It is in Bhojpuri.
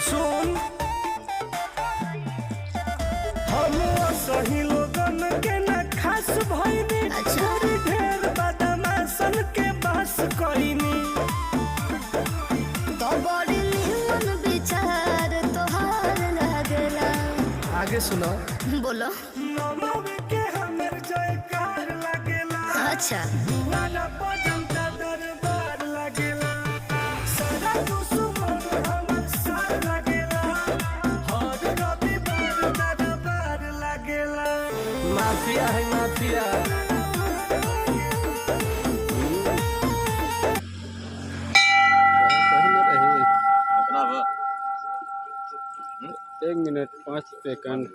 सुन हम सही लोगन के न खास भइनी छोरी ढेर बदमाशन के बस कइनी तो बड़ी निमन विचार तोहार लागला। आगे सुनो बोलो। नमव के हमर जयकार लागेला। अच्छा वाला बजंता दरबार लागेला सारा दुश्मन हमर साथ लागेला हर रविवार दरबार लागेला। माफिया है माफिया। एक मिनट 5 सेकंड।